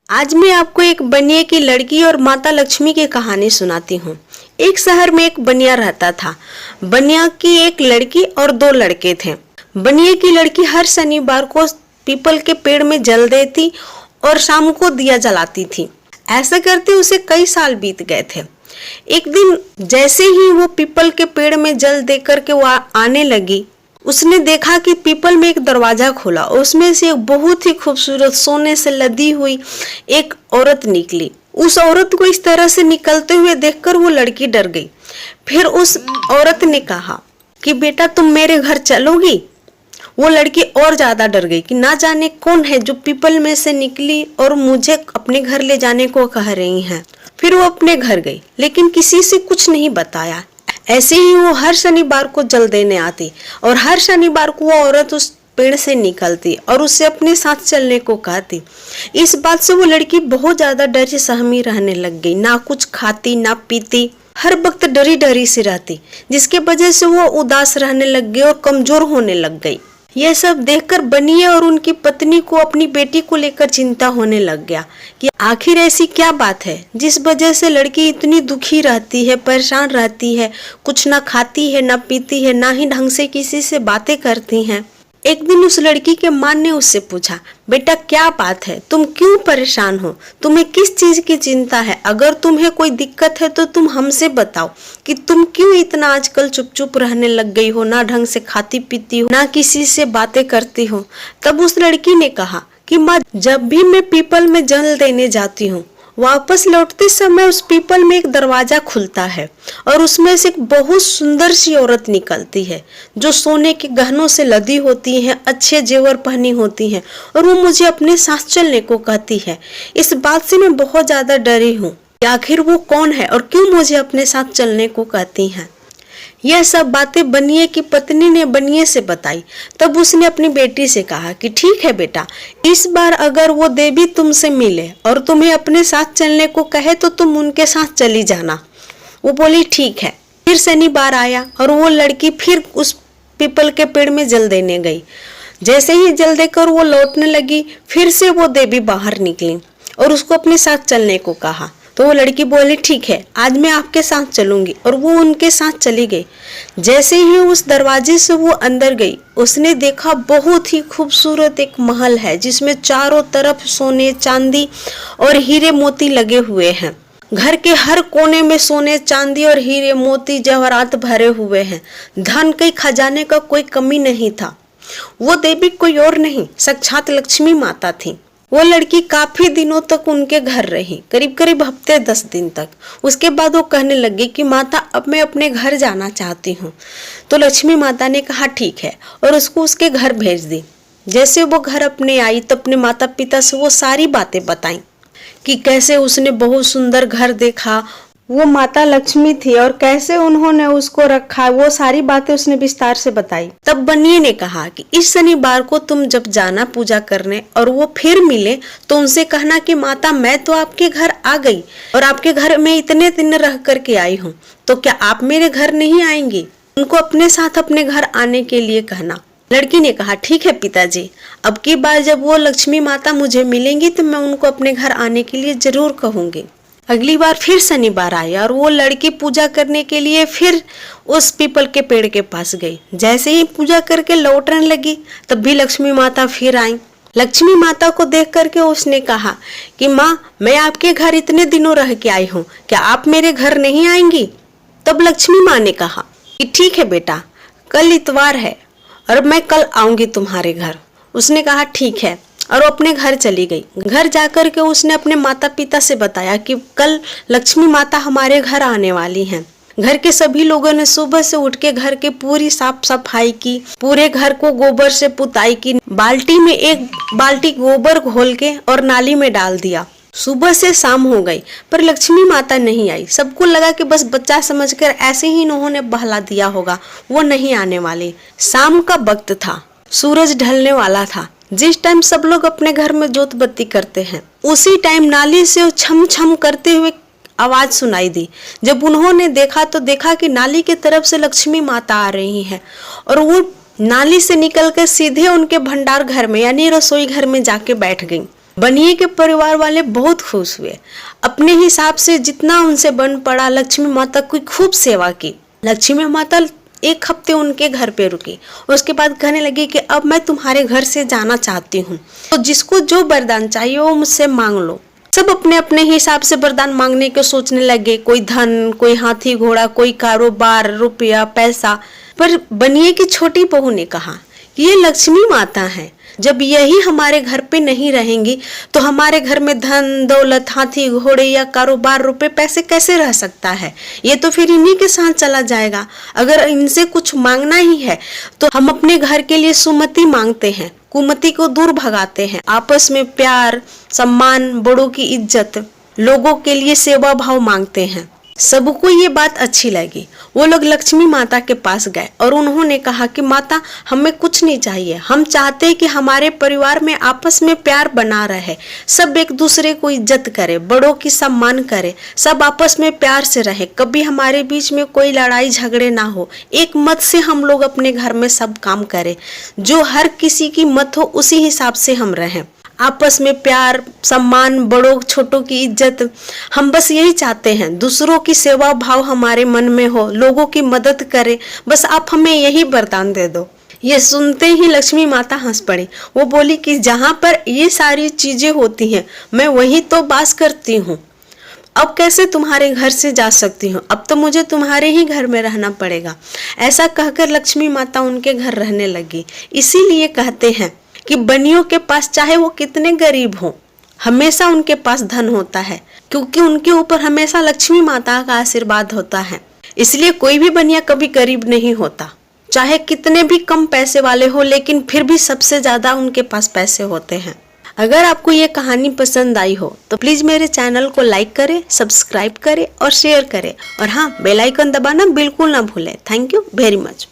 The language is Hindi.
आज मैं आपको एक बनिए की लड़की और माता लक्ष्मी की कहानी सुनाती हूँ। एक शहर में एक बनिया रहता था। बनिया की एक लड़की और दो लड़के थे। बनिए की लड़की हर शनिवार को पीपल के पेड़ में जल देती और शाम को दिया जलाती थी। ऐसा करते उसे कई साल बीत गए थे। एक दिन जैसे ही वो पीपल के पेड़ में जल दे करके वो आने लगी, उसने देखा कि पीपल में एक दरवाजा खुला और उसमें से एक बहुत ही खूबसूरत सोने से लदी हुई एक औरत निकली। उस औरत को इस तरह से निकलते हुए देखकर वो लड़की डर गई। फिर उस औरत ने कहा कि बेटा तुम मेरे घर चलोगी। वो लड़की और ज्यादा डर गई कि ना जाने कौन है जो पीपल में से निकली और मुझे अपने घर ले जाने को कह रही है। फिर वो अपने घर गई, लेकिन किसी से कुछ नहीं बताया। ऐसे ही वो हर शनिवार को जल देने आती और हर शनिवार को वो औरत उस पेड़ से निकलती और उससे अपने साथ चलने को कहती। इस बात से वो लड़की बहुत ज्यादा डरी सहमी रहने लग गई। ना कुछ खाती ना पीती, हर वक्त डरी डरी सी रहती, जिसके वजह से वो उदास रहने लग गई और कमजोर होने लग गई। यह सब देखकर बनिए और उनकी पत्नी को अपनी बेटी को लेकर चिंता होने लग गया कि आखिर ऐसी क्या बात है जिस वजह से लड़की इतनी दुखी रहती है, परेशान रहती है, कुछ ना खाती है ना पीती है, ना ही ढंग से किसी से बातें करती हैं। एक दिन उस लड़की के माँ ने उससे पूछा, बेटा क्या बात है, तुम क्यों परेशान हो, तुम्हें किस चीज की चिंता है? अगर तुम्हें कोई दिक्कत है तो तुम हमसे बताओ कि तुम क्यों इतना आजकल चुप चुप रहने लग गई हो, ना ढंग से खाती पीती हो, ना किसी से बातें करती हो। तब उस लड़की ने कहा कि माँ, जब भी मैं पीपल में जल देने जाती हूँ, वापस लौटते समय उस पीपल में एक दरवाजा खुलता है और उसमें से एक बहुत सुंदर सी औरत निकलती है जो सोने के गहनों से लदी होती है, अच्छे जेवर पहनी होती है और वो मुझे अपने साथ चलने को कहती है। इस बात से मैं बहुत ज्यादा डरी हूँ कि आखिर वो कौन है और क्यों मुझे अपने साथ चलने को कहती है। यह सब बातें बनिए की पत्नी ने बनिए से बताई। तब उसने अपनी बेटी से कहा कि ठीक है बेटा, इस बार अगर वो देवी तुमसे मिले और तुम्हें अपने साथ चलने को कहे तो तुम उनके साथ चली जाना। वो बोली ठीक है। फिर शनिवार आया और वो लड़की फिर उस पीपल के पेड़ में जल देने गई। जैसे ही जल देकर वो लौटने लगी, फिर से वो देवी बाहर निकली और उसको अपने साथ चलने को कहा। तो वो लड़की बोली ठीक है, आज मैं आपके साथ चलूंगी, और वो उनके साथ चली गई। जैसे ही उस दरवाजे से वो अंदर गई, उसने देखा बहुत ही खूबसूरत एक महल है जिसमें चारों तरफ सोने चांदी और हीरे मोती लगे हुए हैं। घर के हर कोने में सोने चांदी और हीरे मोती जवाहरात भरे हुए हैं। धन के खजाने का कोई कमी नहीं था। वो देवी कोई और नहीं, साक्षात लक्ष्मी माता थी। वो लड़की काफी दिनों तक उनके घर रही, करीब करीब हफ्ते 10 दिन तक। उसके बाद वो कहने लगी कि माता, अब मैं अपने घर जाना चाहती हूँ। तो लक्ष्मी माता ने कहा ठीक है और उसको उसके घर भेज दी। जैसे वो घर अपने आई तो अपने माता पिता से वो सारी बातें बताई कि कैसे उसने बहुत सुंदर घर देखा, वो माता लक्ष्मी थी और कैसे उन्होंने उसको रखा। वो सारी बातें उसने विस्तार से बताई। तब बनिए ने कहा कि इस शनिवार को तुम जब जाना पूजा करने और वो फिर मिले तो उनसे कहना कि माता, मैं तो आपके घर आ गई और आपके घर में इतने दिन रह करके आई हूँ, तो क्या आप मेरे घर नहीं आएंगी? उनको अपने साथ अपने घर आने के लिए कहना। लड़की ने कहा ठीक है पिताजी, अब की बार जब वो लक्ष्मी माता मुझे मिलेंगी तो मैं उनको अपने घर आने के लिए जरूर कहूंगी। अगली बार फिर शनिवार आया और वो लड़की पूजा करने के लिए फिर उस पीपल के पेड़ के पास गई। जैसे ही पूजा करके लौटने लगी तब भी लक्ष्मी माता फिर आई। लक्ष्मी माता को देख करके उसने कहा कि माँ, मैं आपके घर इतने दिनों रह के आई हूँ, क्या आप मेरे घर नहीं आएंगी? तब लक्ष्मी माँ ने कहा कि ठीक है बेटा, कल इतवार है और मैं कल आऊंगी तुम्हारे घर। उसने कहा ठीक है और वो अपने घर चली गई। घर जाकर के उसने अपने माता पिता से बताया कि कल लक्ष्मी माता हमारे घर आने वाली हैं। घर के सभी लोगों ने सुबह से उठ के घर के पूरी साफ सफाई की, पूरे घर को गोबर से पुताई की, बाल्टी में एक बाल्टी गोबर घोल के और नाली में डाल दिया। सुबह से शाम हो गई पर लक्ष्मी माता नहीं आई। सबको लगा कि बस बच्चा समझकर ऐसे ही इन्होंने बहला दिया होगा, वो नहीं आने वाली। शाम का वक्त था, सूरज ढलने वाला था। जिस टाइम सब लोग अपने घर में जोत बत्ती करते हैं, उसी टाइम नाली से छम छम करते हुए आवाज सुनाई दी। जब उन्होंने देखा तो देखा कि नाली की तरफ से लक्ष्मी माता आ रही है और वो नाली से निकलकर सीधे उनके भंडार घर में यानी रसोई घर में जाके बैठ गई। बनिए के परिवार वाले बहुत खुश हुए। अपने हिसाब से जितना उनसे बन पड़ा लक्ष्मी माता की खूब सेवा की। लक्ष्मी माता 1 हफ्ते उनके घर पे रुकी। उसके बाद कहने लगी कि अब मैं तुम्हारे घर से जाना चाहती हूँ, तो जिसको जो वरदान चाहिए वो मुझसे मांग लो। सब अपने अपने हिसाब से वरदान मांगने के सोचने लगे। कोई धन, कोई हाथी घोड़ा, कोई कारोबार, रुपया, पैसा। पर बनिए की छोटी बहू ने कहा कि ये लक्ष्मी माता है, जब यही हमारे घर पे नहीं रहेंगी तो हमारे घर में धन दौलत, हाथी घोड़े या कारोबार, रुपए पैसे कैसे रह सकता है? ये तो फिर इन्हीं के साथ चला जाएगा। अगर इनसे कुछ मांगना ही है तो हम अपने घर के लिए सुमति मांगते हैं, कुमति को दूर भगाते हैं। आपस में प्यार, सम्मान, बड़ों की इज्जत, लोगों के लिए सेवा भाव मांगते हैं। सबको ये बात अच्छी लगी। वो लोग लक्ष्मी माता के पास गए और उन्होंने कहा कि माता, हमें कुछ नहीं चाहिए। हम चाहते हैं कि हमारे परिवार में आपस में प्यार बना रहे, सब एक दूसरे को इज्जत करे, बड़ों की सम्मान करे, सब आपस में प्यार से रहे, कभी हमारे बीच में कोई लड़ाई झगड़े ना हो। एक मत से हम लोग अपने घर में सब काम करें, जो हर किसी की मत हो उसी हिसाब से हम रहें। आपस में प्यार, सम्मान, बड़ों छोटों की इज्जत, हम बस यही चाहते हैं। दूसरों की सेवा भाव हमारे मन में हो, लोगों की मदद करें, बस आप हमें यही वरदान दे दो। ये सुनते ही लक्ष्मी माता हंस पड़ी। वो बोली कि जहाँ पर ये सारी चीजें होती हैं मैं वही तो वास करती हूँ, अब कैसे तुम्हारे घर से जा सकती हूँ? अब तो मुझे तुम्हारे ही घर में रहना पड़ेगा। ऐसा कहकर लक्ष्मी माता उनके घर रहने लगी। इसीलिए कहते हैं कि बनियों के पास चाहे वो कितने गरीब हों, हमेशा उनके पास धन होता है, क्योंकि उनके ऊपर हमेशा लक्ष्मी माता का आशीर्वाद होता है। इसलिए कोई भी बनिया कभी गरीब नहीं होता, चाहे कितने भी कम पैसे वाले हो, लेकिन फिर भी सबसे ज्यादा उनके पास पैसे होते हैं। अगर आपको ये कहानी पसंद आई हो तो प्लीज मेरे चैनल को लाइक करें, सब्सक्राइब करें और शेयर करें, और हाँ, बेल आइकन दबाना बिल्कुल ना भूलें। Thank you very much.